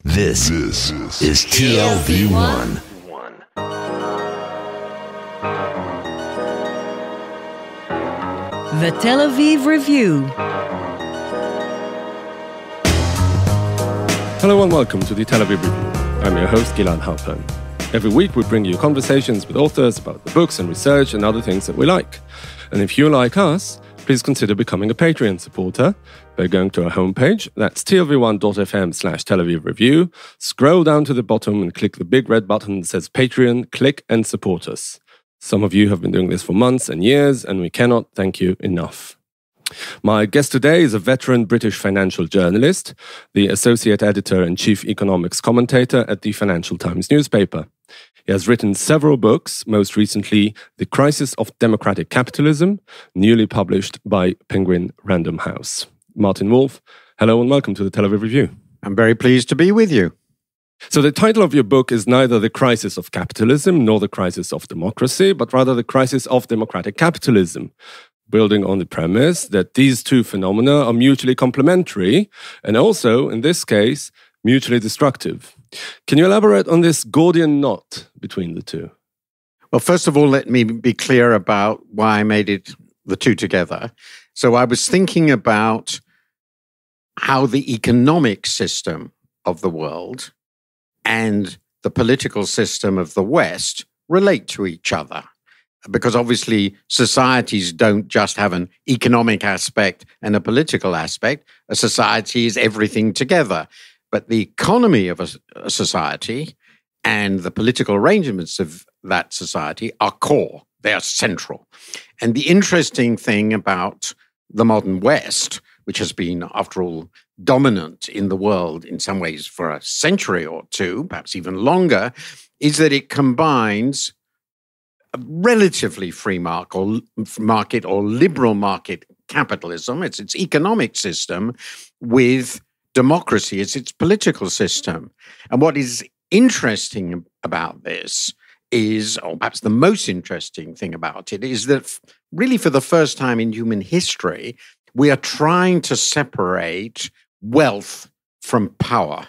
This is TLV1. The Tel Aviv Review. Hello and welcome to the Tel Aviv Review. I'm your host, Gilad Halpern. Every week we bring you conversations with authors about the books and research and other things that we like. And if you like us, please consider becoming a Patreon supporter by going to our homepage. That's tlv1.fm/Tel Aviv Review. Scroll down to the bottom and click the big red button that says Patreon. Click and support us. Some of you have been doing this for months and years, and we cannot thank you enough. My guest today is a veteran British financial journalist, the associate editor and chief economics commentator at the Financial Times newspaper. He has written several books, most recently The Crisis of Democratic Capitalism, newly published by Penguin Random House. Martin Wolf, hello and welcome to the Tel Aviv Review. I'm very pleased to be with you. So the title of your book is neither The Crisis of Capitalism nor The Crisis of Democracy, but rather The Crisis of Democratic Capitalism, building on the premise that these two phenomena are mutually complementary and also, in this case, mutually destructive. Can you elaborate on this Gordian knot between the two? Well, first of all, let me be clear about why I made the two together. So I was thinking about how the economic system of the world and the political system of the West relate to each other. Because obviously societies don't just have an economic aspect and a political aspect. A society is everything together. But the economy of a society and the political arrangements of that society are core. They are central. And the interesting thing about the modern West, which has been, after all, dominant in the world in some ways for a century or two, perhaps even longer, is that it combines a relatively free market or liberal market capitalism, it's its economic system, with democracy, it's its political system. And what is interesting about this is, or perhaps the most interesting thing about it, is that really for the first time in human history, we are trying to separate wealth from power.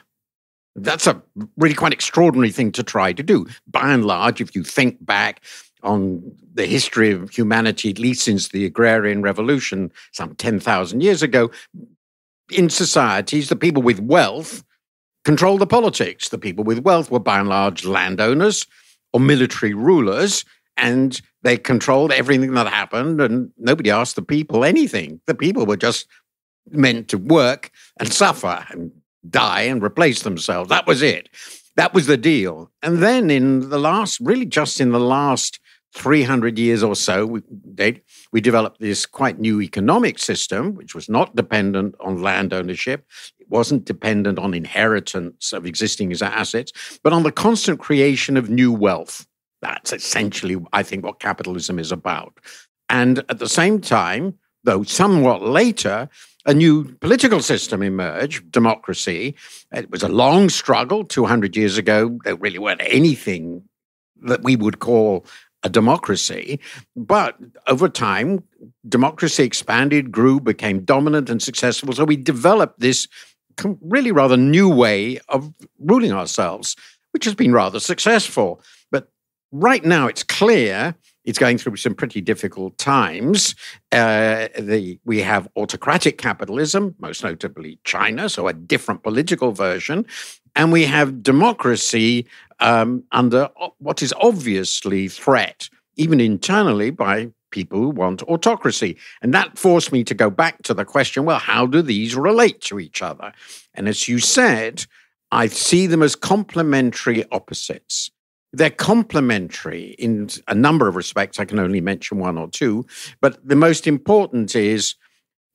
That's a really quite extraordinary thing to try to do. By and large, if you think back on the history of humanity, at least since the agrarian revolution some 10,000 years ago, in societies, the people with wealth controlled the politics. The people with wealth were by and large landowners or military rulers, and they controlled everything that happened, and nobody asked the people anything. The people were just meant to work and suffer and die and replace themselves. That was it. That was the deal. And then just in the last 300 years or so, we developed this quite new economic system, which was not dependent on land ownership. It wasn't dependent on inheritance of existing assets, but on the constant creation of new wealth. That's essentially, I think, what capitalism is about. And at the same time, though somewhat later, a new political system emerged, democracy. It was a long struggle. 200 years ago, there really weren't anything that we would call a democracy. But over time, democracy expanded, grew, became dominant and successful. So we developed this really rather new way of ruling ourselves, which has been rather successful. But right now, it's clear it's going through some pretty difficult times. We have autocratic capitalism, most notably China, so a different political version. And we have democracy under what is obviously threat, even internally, by people who want autocracy. And that forced me to go back to the question, well, how do these relate to each other? And as you said, I see them as complementary opposites. They're complementary in a number of respects. I can only mention one or two. But the most important is,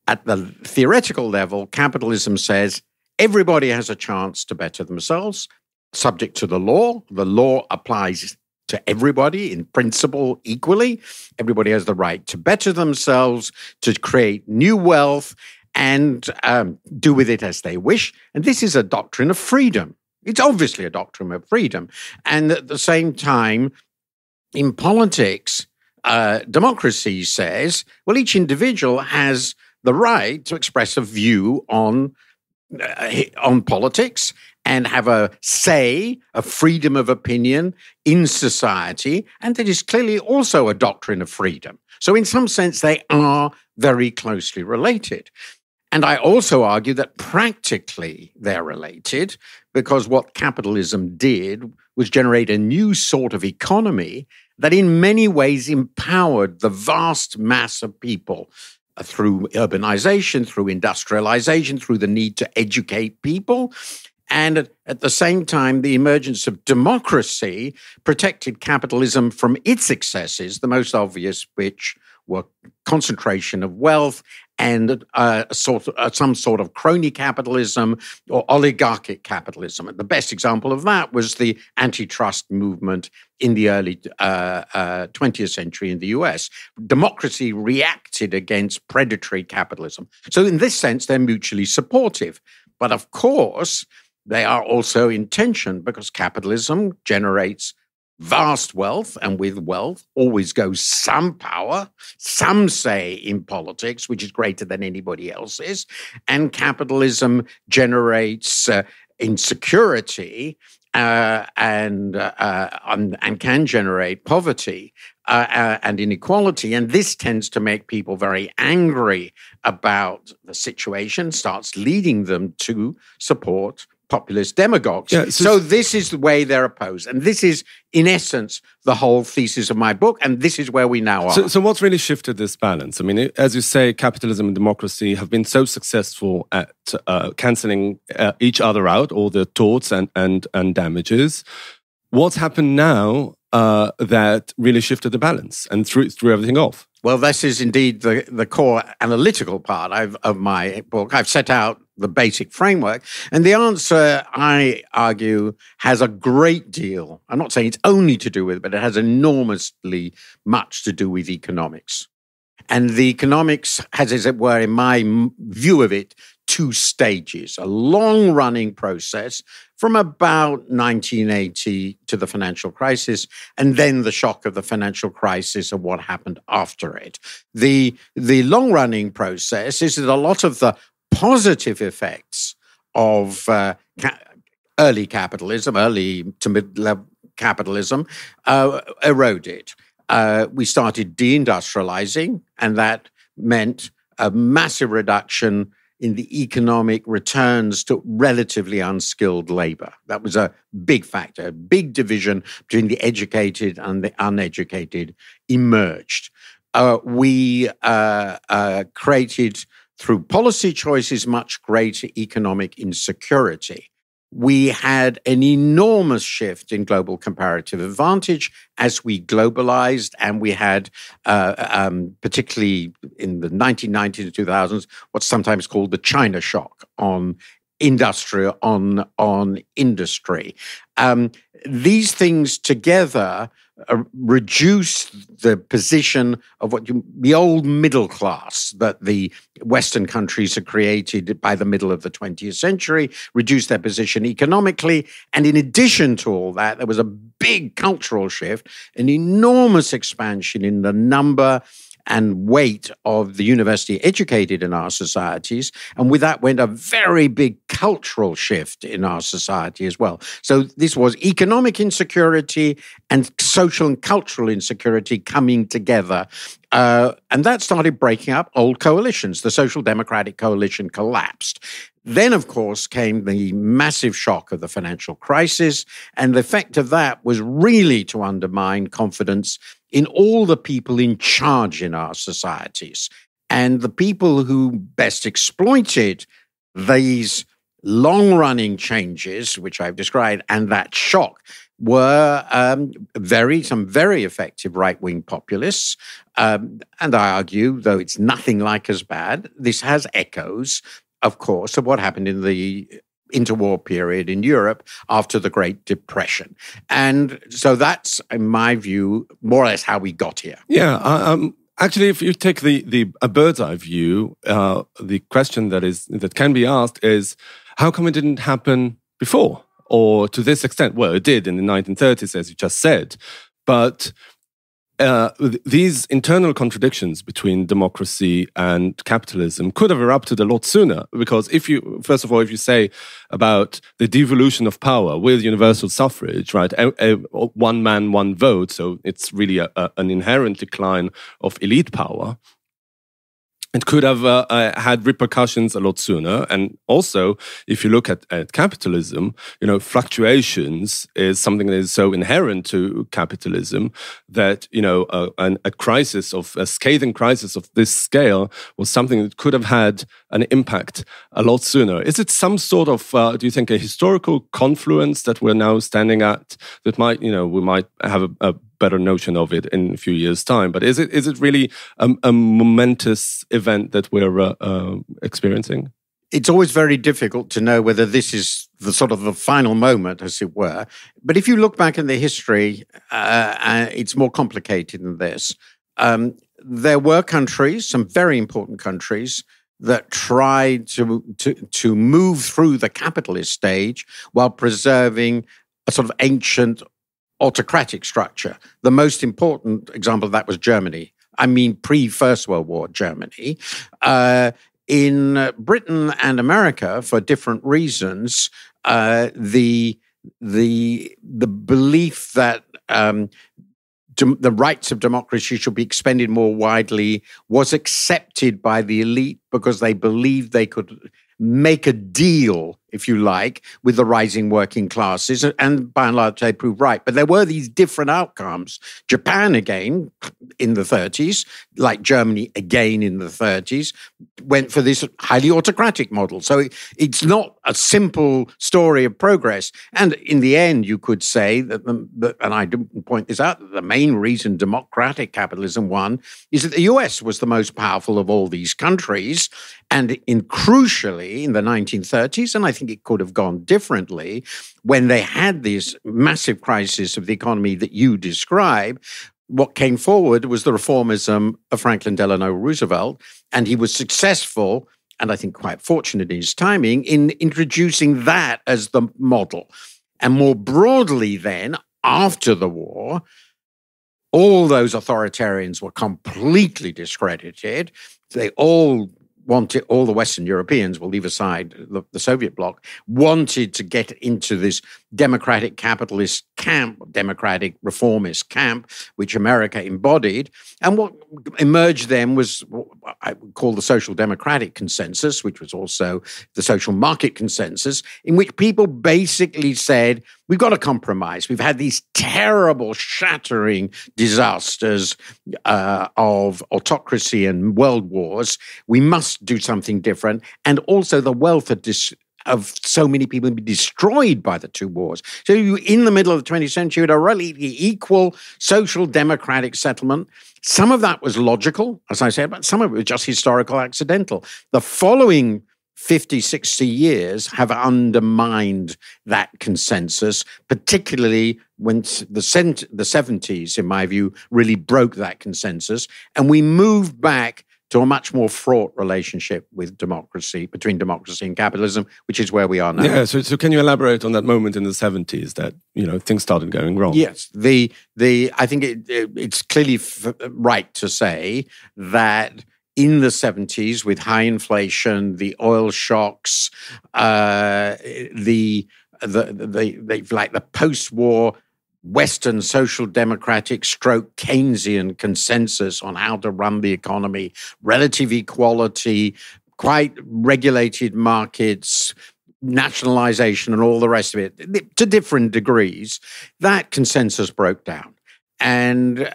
at the theoretical level, capitalism says everybody has a chance to better themselves, subject to the law. The law applies to everybody in principle equally. Everybody has the right to better themselves, to create new wealth, and do with it as they wish. And this is a doctrine of freedom. It's obviously a doctrine of freedom. And at the same time, in politics, democracy says, well, each individual has the right to express a view on politics and have a say, a freedom of opinion in society, and that is clearly also a doctrine of freedom. So in some sense, they are very closely related. And I also argue that practically they're related, because what capitalism did was generate a new sort of economy that in many ways empowered the vast mass of people through urbanization, through industrialization, through the need to educate people. And at the same time, the emergence of democracy protected capitalism from its excesses, the most obvious which were concentration of wealth and some sort of crony capitalism or oligarchic capitalism. And the best example of that was the antitrust movement in the early 20th century in the US. Democracy reacted against predatory capitalism. So in this sense, they're mutually supportive. But of course, they are also in tension because capitalism generates vast wealth, and with wealth always goes some power, some say in politics, which is greater than anybody else's, and capitalism generates insecurity and can generate poverty and inequality. And this tends to make people very angry about the situation, starts leading them to support populist demagogues. Yeah, so this is the way they're opposed. And this is, in essence, the whole thesis of my book. And this is where we now are. So what's really shifted this balance? I mean, as you say, capitalism and democracy have been so successful at cancelling each other out, all the torts and damages. What's happened now that really shifted the balance and threw everything off? Well, this is indeed the core analytical part of my book. I've set out the basic framework. And the answer, I argue, has a great deal, I'm not saying it's only to do with it, but it has enormously much to do with economics. And the economics has, as it were, in my view of it, two stages, a long-running process from about 1980 to the financial crisis, and then the shock of the financial crisis and what happened after it. The long-running process is that a lot of the positive effects of early capitalism, early to mid-level capitalism, eroded. We started deindustrializing, and that meant a massive reduction in the economic returns to relatively unskilled labor. That was a big factor. A big division between the educated and the uneducated emerged. We created, through policy choices, much greater economic insecurity. We had an enormous shift in global comparative advantage as we globalized, and we had, particularly in the 1990s and 2000s, what's sometimes called the China shock on industry. These things together reduce the position of the old middle class that the Western countries had created by the middle of the 20th century, reduce their position economically. And in addition to all that, there was a big cultural shift, an enormous expansion in the number and weight of the university educated in our societies. And with that went a very big cultural shift in our society as well. So this was economic insecurity and social and cultural insecurity coming together. And that started breaking up old coalitions. The Social Democratic Coalition collapsed. Then, of course, came the massive shock of the financial crisis. And the effect of that was really to undermine confidence in all the people in charge in our societies. And the people who best exploited these long-running changes, which I've described, and that shock, were some very effective right-wing populists. And I argue, though it's nothing like as bad, this has echoes, of course, of what happened in the interwar period in Europe after the Great Depression. And so that's, in my view, more or less how we got here. Yeah. Actually, if you take a bird's eye view, the question that can be asked is, how come it didn't happen before? Or to this extent? Well, it did in the 1930s, as you just said. But these internal contradictions between democracy and capitalism could have erupted a lot sooner. Because if you say about the devolution of power with universal suffrage, right, one man, one vote, so it's really an inherent decline of elite power. It could have had repercussions a lot sooner. And also, if you look at capitalism, fluctuations is something that is so inherent to capitalism that, a scathing crisis of this scale was something that could have had an impact a lot sooner. Is it some sort of, do you think, a historical confluence that we're now standing at that might, we might have a better notion of it in a few years' time? But is it really a momentous event that we're experiencing? It's always very difficult to know whether this is the sort of the final moment, as it were. But if you look back in the history, it's more complicated than this. There were countries, some very important countries, that tried to move through the capitalist stage while preserving a sort of ancient autocratic structure. The most important example of that was Germany. I mean, pre-First World War Germany. In Britain and America, for different reasons, the belief that the rights of democracy should be expended more widely was accepted by the elite because they believed they could make a deal, if you like, with the rising working classes. And by and large, they proved right. But there were these different outcomes. Japan, again, in the 30s, like Germany, again in the 30s, went for this highly autocratic model. So it's not a simple story of progress. And in the end, you could say that, and I didn't point this out, that the main reason democratic capitalism won is that the US was the most powerful of all these countries. And crucially, in the 1930s, and I think it could have gone differently, when they had this massive crisis of the economy that you describe, what came forward was the reformism of Franklin Delano Roosevelt, and he was successful, and I think quite fortunate in his timing, in introducing that as the model. And more broadly then, after the war, all those authoritarians were completely discredited. They all the Western Europeans, we'll leave aside the Soviet bloc, wanted to get into this democratic capitalist camp, democratic reformist camp, which America embodied. And what emerged then was what I would call the social democratic consensus, which was also the social market consensus, in which people basically said, we've got to compromise. We've had these terrible, shattering disasters of autocracy and world wars. We must do something different. And also the wealth of so many people be destroyed by the two wars. So in the middle of the 20th century, you had a relatively equal social democratic settlement. Some of that was logical, as I said, but some of it was just historical accidental. The following 50, 60 years have undermined that consensus, particularly when the 70s, in my view, really broke that consensus. And we moved back to a much more fraught relationship with democracy, between democracy and capitalism, which is where we are now. Yeah, so can you elaborate on that moment in the 70s that, things started going wrong? Yes, I think it's clearly right to say that in the 70s, with high inflation, the oil shocks, the post-war Western social democratic stroke Keynesian consensus on how to run the economy, relative equality, quite regulated markets, nationalization, and all the rest of it, to different degrees, that consensus broke down. And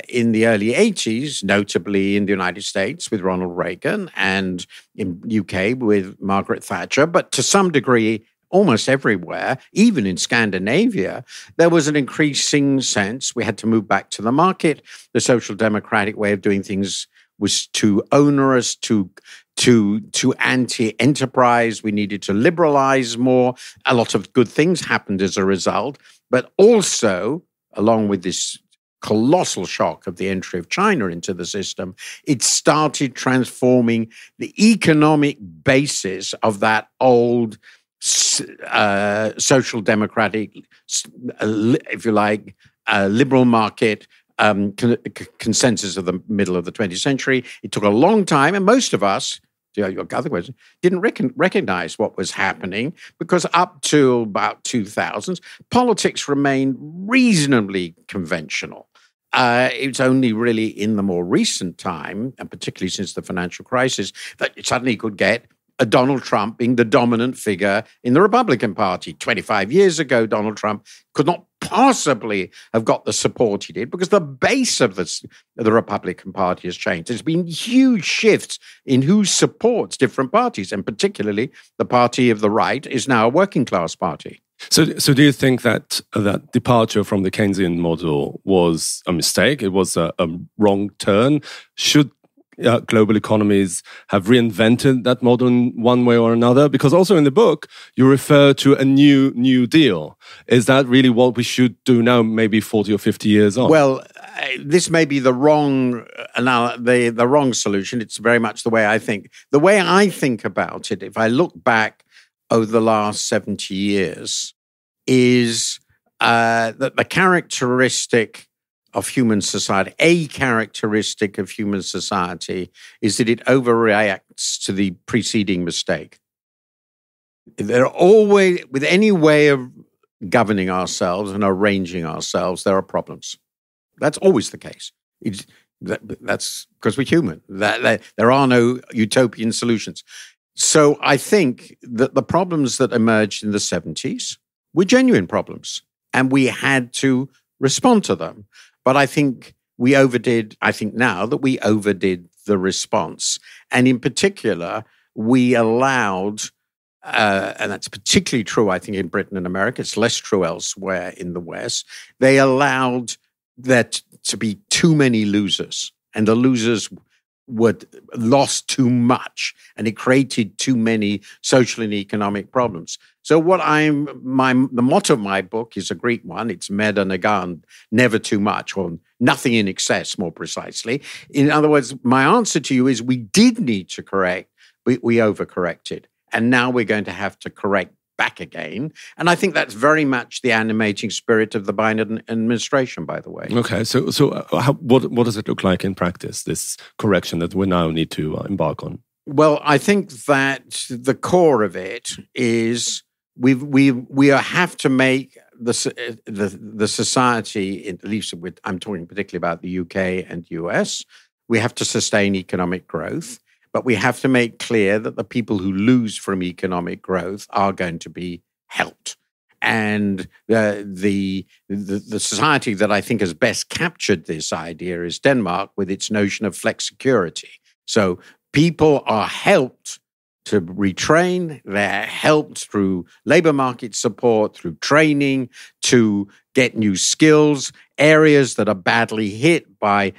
in the early 80s, notably in the United States with Ronald Reagan and in UK with Margaret Thatcher, but to some degree, almost everywhere, even in Scandinavia, there was an increasing sense we had to move back to the market. The social democratic way of doing things was too onerous, too anti-enterprise. We needed to liberalize more. A lot of good things happened as a result, but also, along with this colossal shock of the entry of China into the system, it started transforming the economic basis of that old social democratic, if you like, liberal market consensus of the middle of the 20th century. It took a long time, and most of us, to your other question, didn't recognize what was happening because up to about 2000s, politics remained reasonably conventional. It's only really in the more recent time, and particularly since the financial crisis, that you suddenly could get a Donald Trump being the dominant figure in the Republican Party. 25 years ago, Donald Trump could not possibly have got the support he did because the base of the Republican Party has changed. There's been huge shifts in who supports different parties, and particularly the party of the right is now a working class party. So do you think that that departure from the Keynesian model was a mistake? It was a wrong turn? Should global economies have reinvented that model in one way or another? Because also in the book, you refer to a new deal. Is that really what we should do now, maybe 40 or 50 years on? Well, this may be the wrong solution. It's very much the way I think. The way I think about it, if I look back over the last 70 years, is that the characteristic of human society, a characteristic of human society, is that it overreacts to the preceding mistake. There are always, with any way of governing ourselves and arranging ourselves, there are problems. That's always the case. That's because we're human. There are no utopian solutions. So I think that the problems that emerged in the 70s were genuine problems, and we had to respond to them. But I think we overdid the response. And in particular, we allowed, and that's particularly true, I think, in Britain and America, it's less true elsewhere in the West, they allowed there to be too many losers. And the losers lost too much, and it created too many social and economic problems. So the motto of my book is a Greek one. It's meda negan, never too much, or nothing in excess, more precisely. In other words, my answer to you is we did need to correct, but we overcorrected. And now we're going to have to correct back again. And I think that's very much the animating spirit of the Biden administration, by the way. Okay, so what does it look like in practice, this correction that we now need to embark on? Well, I think that the core of it is we have to make the society, at least I'm talking particularly about the UK and US, we have to sustain economic growth. But we have to make clear that the people who lose from economic growth are going to be helped. And the society that I think has best captured this idea is Denmark, with its notion of flexicurity. So people are helped to retrain, they're helped through labor market support, through training, to get new skills. Areas that are badly hit by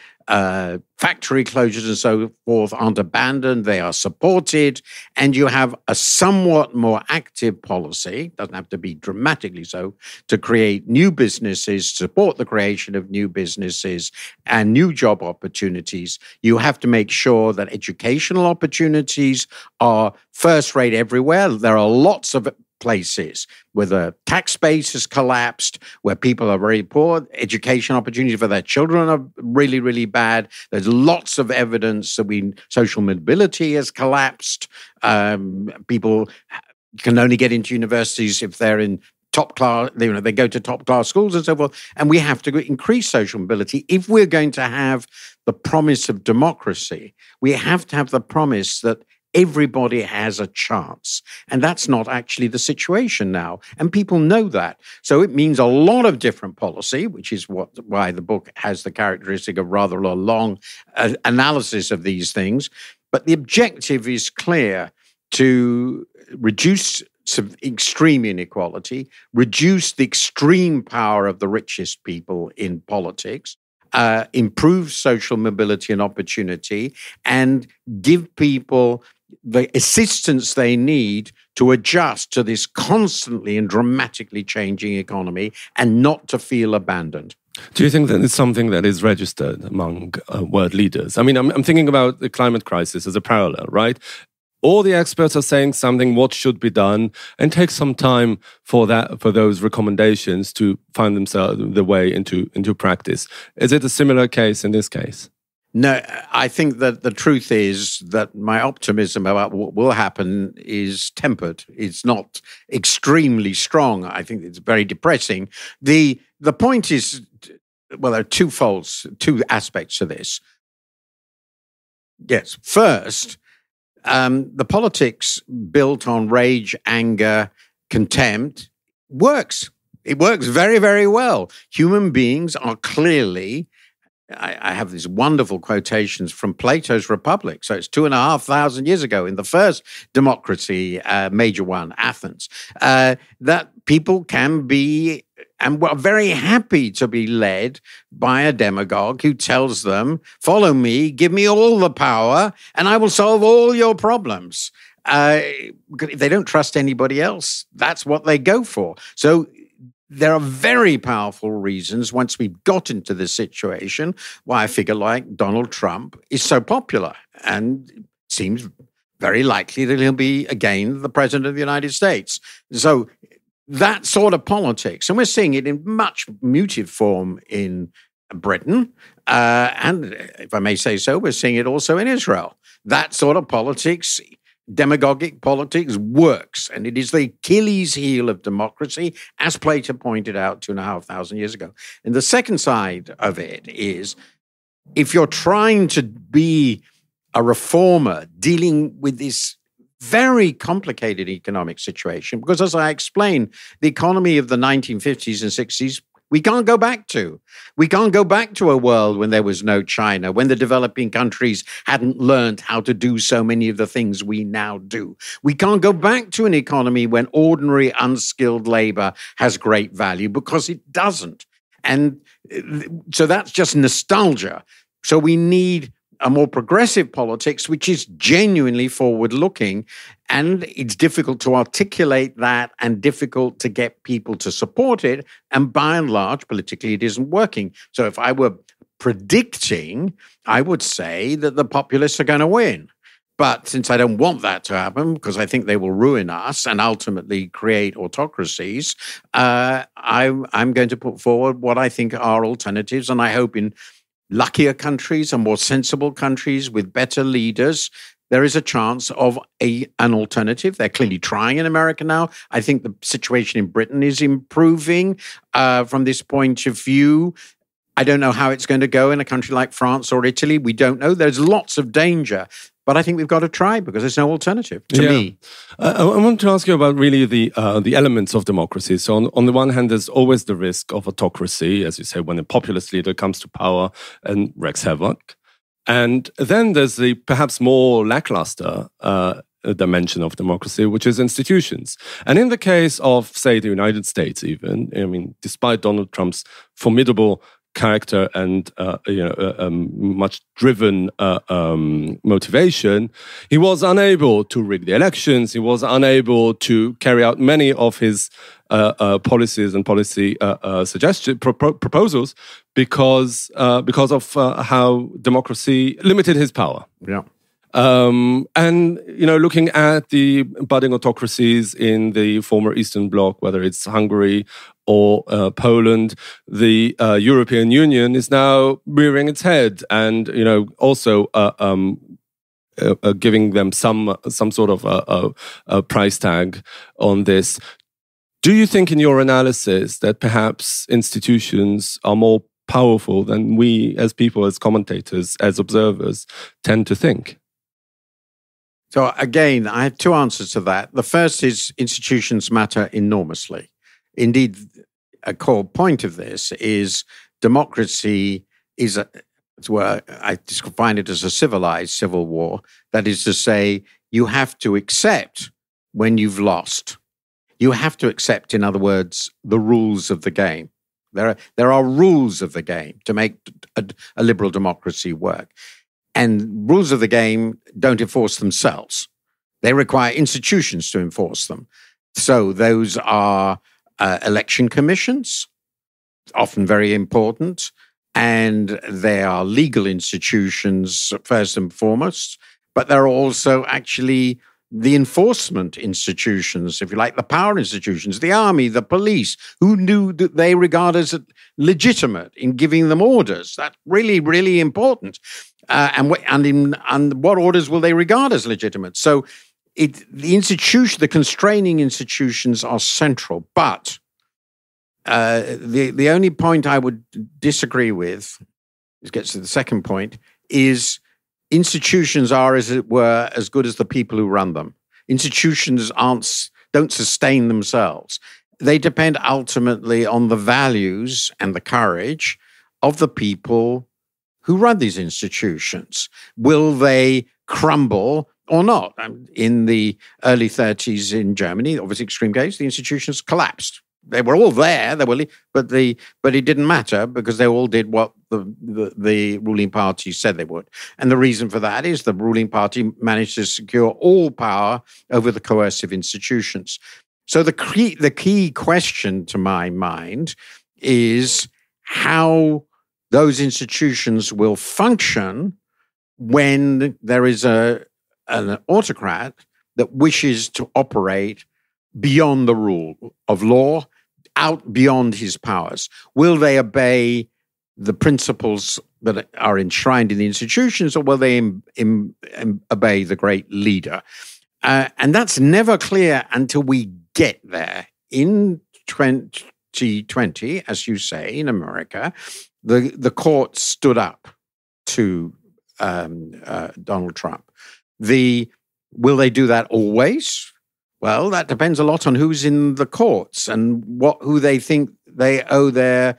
factory closures and so forth aren't abandoned, they are supported, and you have a somewhat more active policy, doesn't have to be dramatically so, to create new businesses, support the creation of new businesses and new job opportunities. You have to make sure that educational opportunities are first rate everywhere. There are lots of places where the tax base has collapsed, where people are very poor, education opportunities for their children are really, really bad. There's lots of evidence that social mobility has collapsed. People can only get into universities if they're in top class, they go to top class schools and so forth. And we have to increase social mobility. If we're going to have the promise of democracy, we have to have the promise that everybody has a chance. And that's not actually the situation now. And people know that. So it means a lot of different policy, which is why the book has the characteristic of rather a long analysis of these things. But the objective is clear: to reduce some extreme inequality, reduce the extreme power of the richest people in politics, improve social mobility and opportunity, and give people the assistance they need to adjust to this constantly and dramatically changing economy and not to feel abandoned. Do you think that it's something that is registered among world leaders? I mean, I'm thinking about the climate crisis as a parallel, right? all the experts are saying something, what should be done, and take some time for those recommendations to find themselves the way into practice. Is it a similar case in this case? No, I think that the truth is that my optimism about what will happen is tempered. It's not extremely strong. I think it's very depressing. The point is, well, there are two aspects to this. Yes, first, the politics built on rage, anger, contempt works. It works very, very well. Human beings are clearly, I have these wonderful quotations from Plato's Republic. So it's 2,500 years ago in the first democracy, major one, Athens, that people can be and are very happy to be led by a demagogue who tells them, follow me, give me all the power, and I will solve all your problems. If they don't trust anybody else, that's what they go for. So there are very powerful reasons, once we've got into this situation, why a figure like Donald Trump is so popular and seems very likely that he'll be, again, the president of the United States. So that sort of politics, and we're seeing it in much muted form in Britain, and if I may say so, we're seeing it also in Israel. That sort of politics, demagogic politics, works, and it is the Achilles heel of democracy, as Plato pointed out 2,500 years ago. And the second side of it is, if you're trying to be a reformer dealing with this very complicated economic situation, because as I explained, the economy of the 1950s and 60s, we can't go back to. We can't go back to a world when there was no China, when the developing countries hadn't learned how to do so many of the things we now do. We can't go back to an economy when ordinary unskilled labor has great value, because it doesn't. And so that's just nostalgia. So we need a more progressive politics, which is genuinely forward-looking, and it's difficult to articulate that and difficult to get people to support it, and by and large, politically, it isn't working. So if I were predicting, I would say that the populists are going to win. But since I don't want that to happen, because I think they will ruin us and ultimately create autocracies, I'm going to put forward what I think are alternatives, and I hope in luckier countries and more sensible countries with better leaders, there is a chance of an alternative. They're clearly trying in America now. I think the situation in Britain is improving from this point of view. I don't know how it's going to go in a country like France or Italy. We don't know. There's lots of danger. But I think we've got to try, because there's no alternative to me. I want to ask you about really the elements of democracy. So on the one hand, there's always the risk of autocracy, as you say, when a populist leader comes to power and wreaks havoc. And then there's the perhaps more lackluster dimension of democracy, which is institutions. And in the case of, say, the United States even, I mean, despite Donald Trump's formidable character and much driven motivation, he was unable to rig the elections. He was unable to carry out many of his policies and policy proposals because of how democracy limited his power. Yeah. And, looking at the budding autocracies in the former Eastern Bloc, whether it's Hungary or Poland, the European Union is now rearing its head and, also giving them some sort of a price tag on this. Do you think in your analysis that perhaps institutions are more powerful than we as people, as commentators, as observers, tend to think? So again, I have two answers to that. The first is institutions matter enormously. Indeed, a core point of this is democracy is where I define it as a civilized civil war. That is to say, you have to accept when you've lost. You have to accept, in other words, the rules of the game. There are rules of the game to make a liberal democracy work. And rules of the game don't enforce themselves. They require institutions to enforce them. So those are election commissions, often very important, and they are legal institutions first and foremost, but there are also actually the enforcement institutions, if you like, the power institutions, the army, the police, who knew that they regard as legitimate in giving them orders. That's really, really important. And what orders will they regard as legitimate? So the constraining institutions are central. But the only point I would disagree with, this gets to the second point, is institutions are, as it were, as good as the people who run them. Institutions don't sustain themselves. They depend ultimately on the values and the courage of the people who run these institutions. Will they crumble or not? In the early 30s in Germany, obviously extreme case, the institutions collapsed. They were all there, but it didn't matter because they all did what the ruling party said they would. And the reason for that is the ruling party managed to secure all power over the coercive institutions. So the key question to my mind is how those institutions will function when there is an autocrat that wishes to operate beyond the rule of law, out beyond his powers. Will they obey the principles that are enshrined in the institutions, or will they obey the great leader? And that's never clear until we get there. In 2020, as you say, in America, the court stood up to Donald Trump. Will they do that always? Well, that depends a lot on who's in the courts and who they think they owe their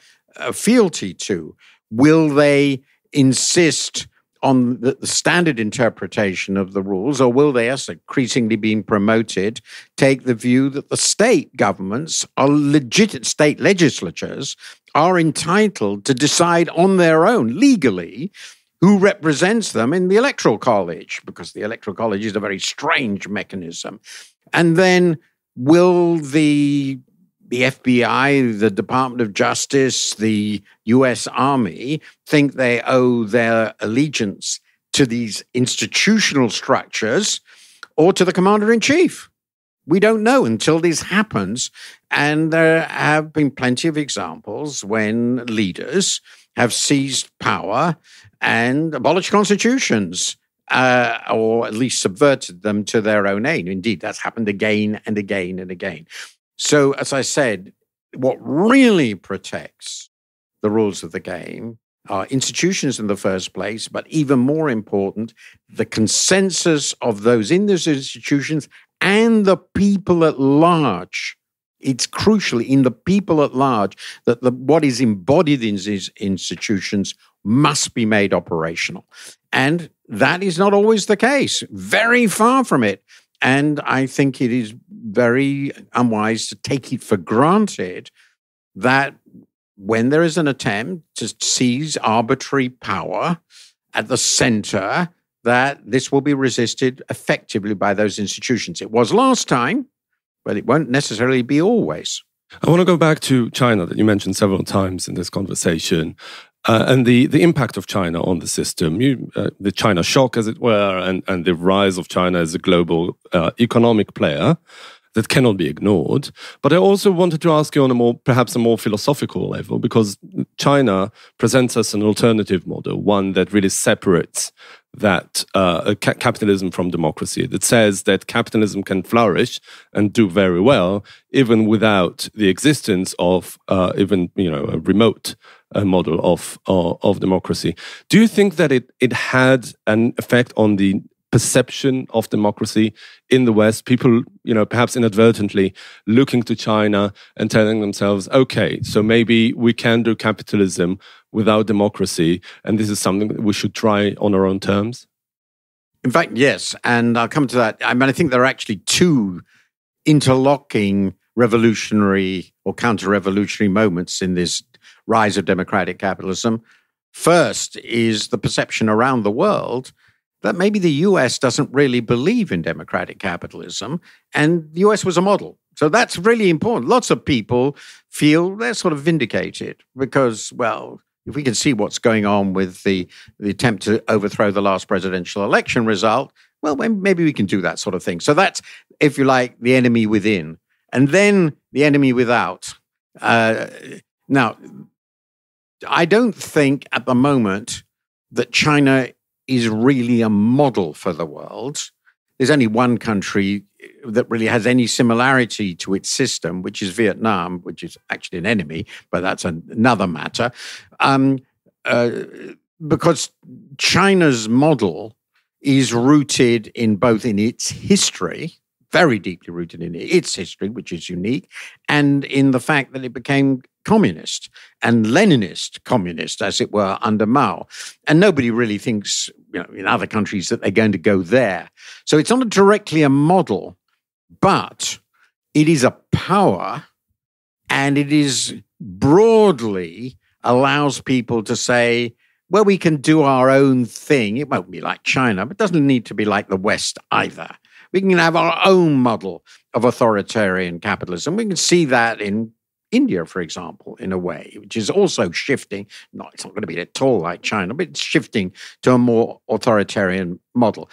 fealty to. Will they insist on the standard interpretation of the rules, or will they, as increasingly being promoted, take the view that the state governments are legit, state legislatures are entitled to decide on their own legally who represents them in the Electoral College, because the Electoral College is a very strange mechanism. And then will the FBI, the Department of Justice, the U.S. Army think they owe their allegiance to these institutional structures or to the commander-in-chief? We don't know until this happens. And there have been plenty of examples when leaders have seized power and abolished constitutions, or at least subverted them to their own aim. Indeed, that's happened again and again and again. So, as I said, what really protects the rules of the game are institutions in the first place, but even more important, the consensus of those in those institutions and the people at large. It's crucial in the people at large that what is embodied in these institutions must be made operational. And that is not always the case, very far from it. And I think it is very unwise to take it for granted that when there is an attempt to seize arbitrary power at the center, that this will be resisted effectively by those institutions. It was last time, but it won't necessarily be always. I want to go back to China that you mentioned several times in this conversation, and the impact of China on the system, the China shock, as it were, and the rise of China as a global economic player that cannot be ignored. But I also wanted to ask you on perhaps a more philosophical level, because China presents us an alternative model, one that really separates that capitalism from democracy, that says that capitalism can flourish and do very well even without the existence of even a remote model of democracy. Do you think that it had an effect on the perception of democracy in the West? People, perhaps inadvertently looking to China and telling themselves, okay, so maybe we can do capitalism without democracy, and this is something that we should try on our own terms? In fact, yes, and I'll come to that. I think there are actually two interlocking revolutionary or counter-revolutionary moments in this rise of democratic capitalism. First is the perception around the world that maybe the US doesn't really believe in democratic capitalism, and the US was a model. So that's really important. Lots of people feel they're sort of vindicated because, well, if we can see what's going on with the attempt to overthrow the last presidential election result, well, maybe we can do that sort of thing. So that's, if you like, the enemy within. And then the enemy without. Now, I don't think at the moment that China is really a model for the world. There's only one country that really has any similarity to its system, which is Vietnam, which is actually an enemy, but that's another matter. Because China's model is rooted in both in its history, very deeply rooted in its history, which is unique, and in the fact that it became communist and Leninist communist, as it were, under Mao. And nobody really thinks, in other countries that they're going to go there. So it's not directly a model, but it is a power, and it is broadly allows people to say, well, we can do our own thing. It won't be like China, but it doesn't need to be like the West either. We can have our own model of authoritarian capitalism. We can see that in India, for example, in a way, which is also shifting. It's not going to be at all like China, but it's shifting to a more authoritarian model.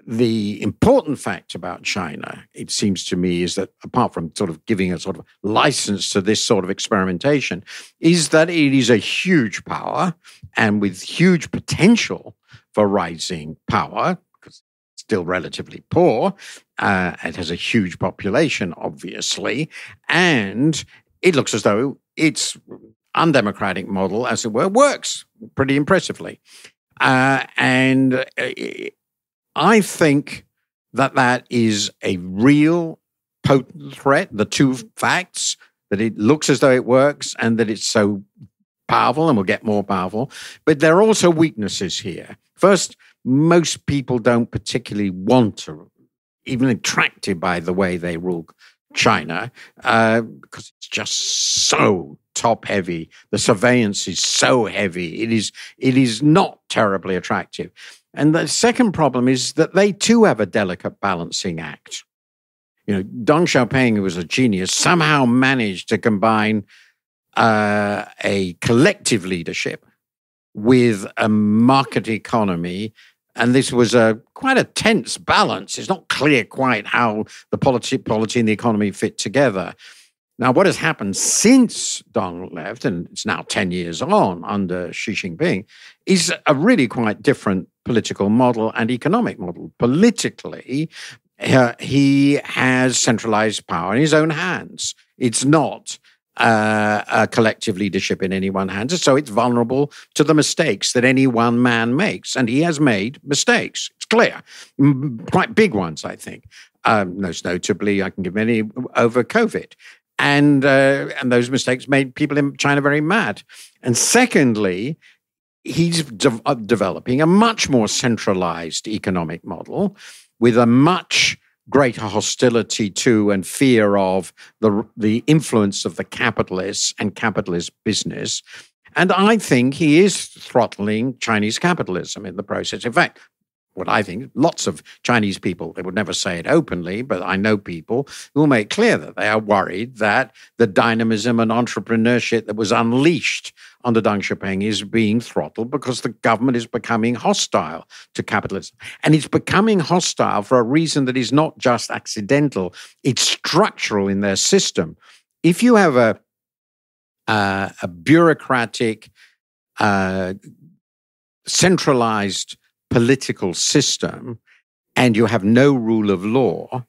The important fact about China, it seems to me, is that apart from sort of giving a sort of license to this sort of experimentation, is that it is a huge power and with huge potential for rising power, because it's still relatively poor. It has a huge population, obviously, and it looks as though its undemocratic model, as it were, works pretty impressively. And I think that is a real potent threat, the two facts, that it looks as though it works and that it's so powerful and will get more powerful. But there are also weaknesses here. First, most people don't particularly want to, even attracted by the way they rule China, because it's just so top-heavy. The surveillance is so heavy. It is not terribly attractive. And the second problem is that they too have a delicate balancing act. Deng Xiaoping, who was a genius, somehow managed to combine a collective leadership with a market economy. And this was quite a tense balance. It's not clear quite how the polity and the economy fit together. Now, what has happened since Deng left, and it's now 10 years on under Xi Jinping, is a really quite different political model and economic model. Politically, he has centralized power in his own hands. It's not a collective leadership in any one hands, so it's vulnerable to the mistakes that any one man makes. And he has made mistakes. It's clear. Quite big ones, I think. Most notably, I can give many over COVID. And those mistakes made people in China very mad. And secondly, he's developing a much more centralized economic model with a much greater hostility to and fear of the influence of the capitalists and capitalist business. And I think he is throttling Chinese capitalism in the process. In fact, what I think, lots of Chinese people, they would never say it openly, but I know people who will make clear that they are worried that the dynamism and entrepreneurship that was unleashed under Deng Xiaoping is being throttled because the government is becoming hostile to capitalism. And it's becoming hostile for a reason that is not just accidental, it's structural in their system. If you have a bureaucratic, centralized political system and you have no rule of law,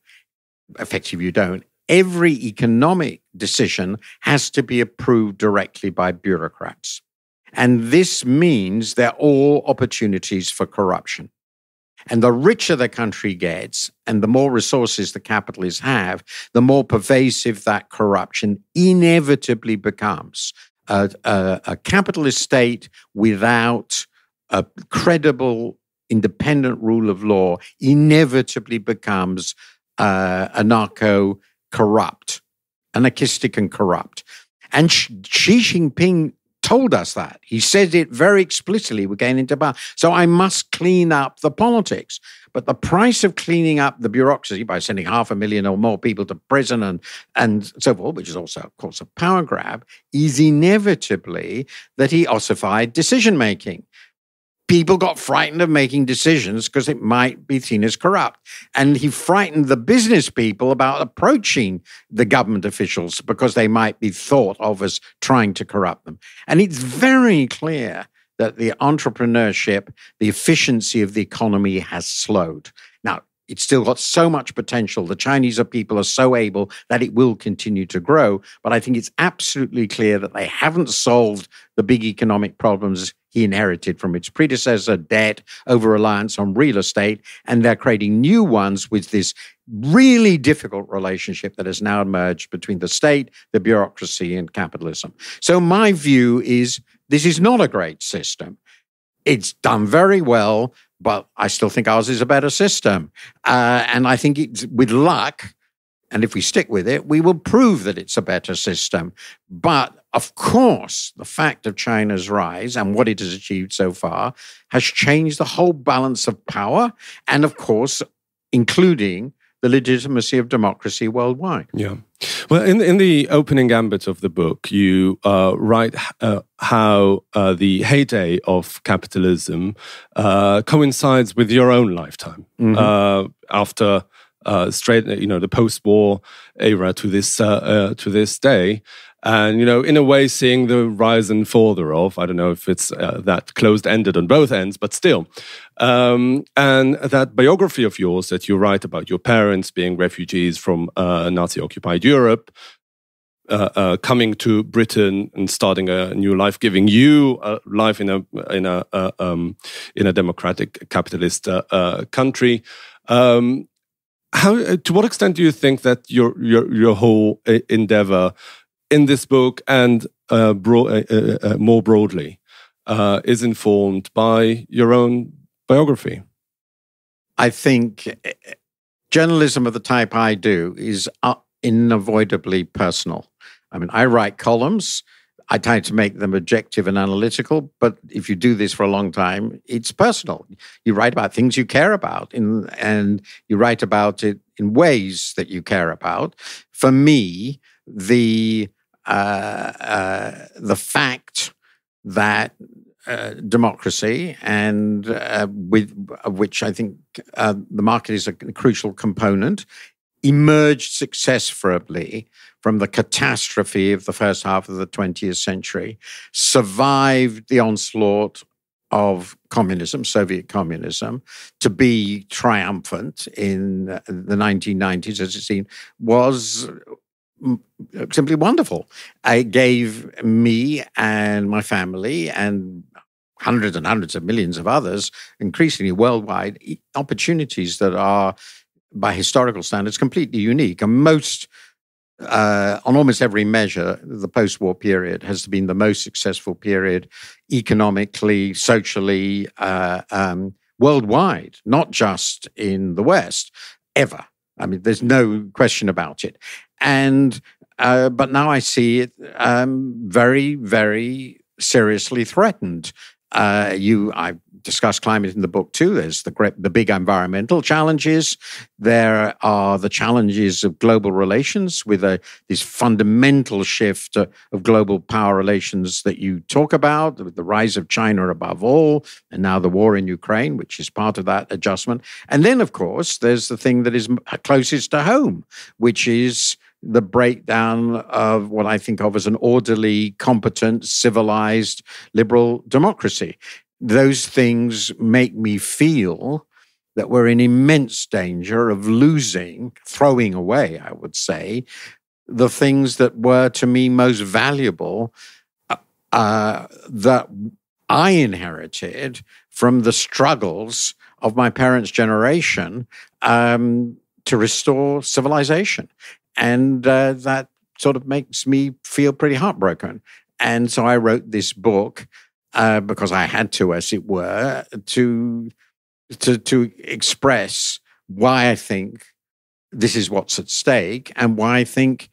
effectively you don't, every economic decision has to be approved directly by bureaucrats. And this means there are all opportunities for corruption. And the richer the country gets and the more resources the capitalists have, the more pervasive that corruption inevitably becomes. A capitalist state without a credible independent rule of law inevitably becomes anarchistic and corrupt. And Xi Jinping told us that. He said it very explicitly. We're getting into power. So I must clean up the politics. But the price of cleaning up the bureaucracy by sending 500,000 or more people to prison and so forth, which is also, of course, a power grab, is inevitably that he ossified decision-making. people got frightened of making decisions because it might be seen as corrupt. And he frightened the business people about approaching the government officials because they might be thought of as trying to corrupt them. And it's very clear that the entrepreneurship, the efficiency of the economy has slowed. Now, it's still got so much potential. The Chinese people are so able that it will continue to grow. But I think it's absolutely clear that they haven't solved the big economic problems he inherited from its predecessor, debt, over-reliance on real estate, and they're creating new ones with this really difficult relationship that has now emerged between the state, the bureaucracy, and capitalism. So my view is this is not a great system. It's done very well, but I still think ours is a better system. And I think it's with luck, and if we stick with it, we will prove that it's a better system. But of course, the fact of China's rise and what it has achieved so far has changed the whole balance of power, and of course, including the legitimacy of democracy worldwide. Yeah. Well, in the opening gambit of the book, you write how the heyday of capitalism coincides with your own lifetime. After the post-war era to this day. And, in a way, seeing the rise and fall thereof. I don't know if it's that closed-ended on both ends, but still. And that biography of yours that you write about your parents being refugees from Nazi-occupied Europe, coming to Britain and starting a new life, giving you a life in a democratic capitalist country. To what extent do you think that your whole endeavor in this book and more broadly is informed by your own biography? I think journalism of the type I do is unavoidably personal. I mean, I write columns. I try to make them objective and analytical, but if you do this for a long time, it's personal. You write about things you care about, and you write about it in ways that you care about. For me, the fact that democracy, and which I think the market is a crucial component, emerged successfully from the catastrophe of the first half of the 20th century, survived the onslaught of communism, Soviet communism, to be triumphant in the 1990s, as it seemed, was simply wonderful. It gave me and my family and hundreds and hundreds of millions of others, increasingly worldwide, opportunities that are, by historical standards, completely unique. And on almost every measure, the post-war period has been the most successful period economically, socially, worldwide, not just in the West, ever. I mean, there's no question about it. And but now I see it very, very seriously threatened. I discuss climate in the book too. There's the big environmental challenges. There are the challenges of global relations with this fundamental shift of global power relations that you talk about, the rise of China above all, and now the war in Ukraine, which is part of that adjustment. And then, of course, there's the thing that is closest to home, which is the breakdown of what I think of as an orderly, competent, civilized, liberal democracy. Those things make me feel that we're in immense danger of throwing away, I would say, the things that were to me most valuable that I inherited from the struggles of my parents' generation to restore civilization. And that sort of makes me feel pretty heartbroken. And so I wrote this book because I had to, as it were, to express why I think this is what's at stake and why I think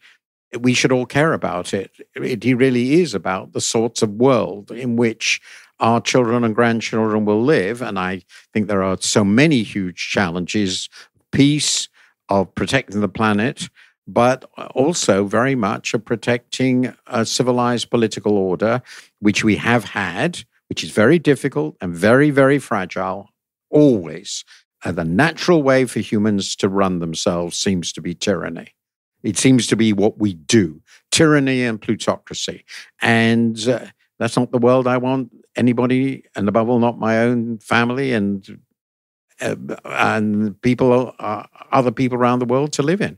we should all care about it. It really is about the sorts of world in which our children and grandchildren will live. And I think there are so many huge challenges: peace, of protecting the planet, but also very much of protecting a civilized political order, which we have had, which is very difficult and very, very fragile, always. And the natural way for humans to run themselves seems to be tyranny. It seems to be what we do, tyranny and plutocracy. And that's not the world I want anybody, and above all, not my own family and people, other people around the world to live in.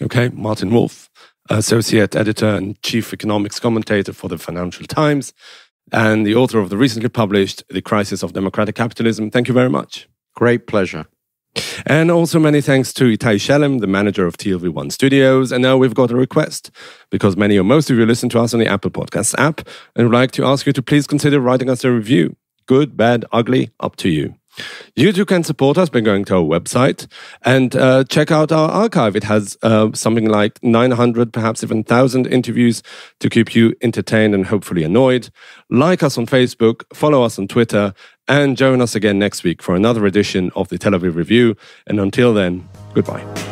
Okay, Martin Wolf, Associate Editor and Chief Economics Commentator for the Financial Times, and the author of the recently published The Crisis of Democratic Capitalism. Thank you very much. Great pleasure. And also many thanks to Itai Shelem, the manager of TLV1 Studios. And now we've got a request, because many or most of you listen to us on the Apple Podcasts app, and would like to ask you to please consider writing us a review. Good, bad, ugly, up to you. You too can support us by going to our website and check out our archive. It has something like 900, perhaps even 1,000 interviews to keep you entertained and hopefully annoyed. Like us on Facebook, follow us on Twitter, and join us again next week for another edition of the Tel Aviv Review. And until then, goodbye.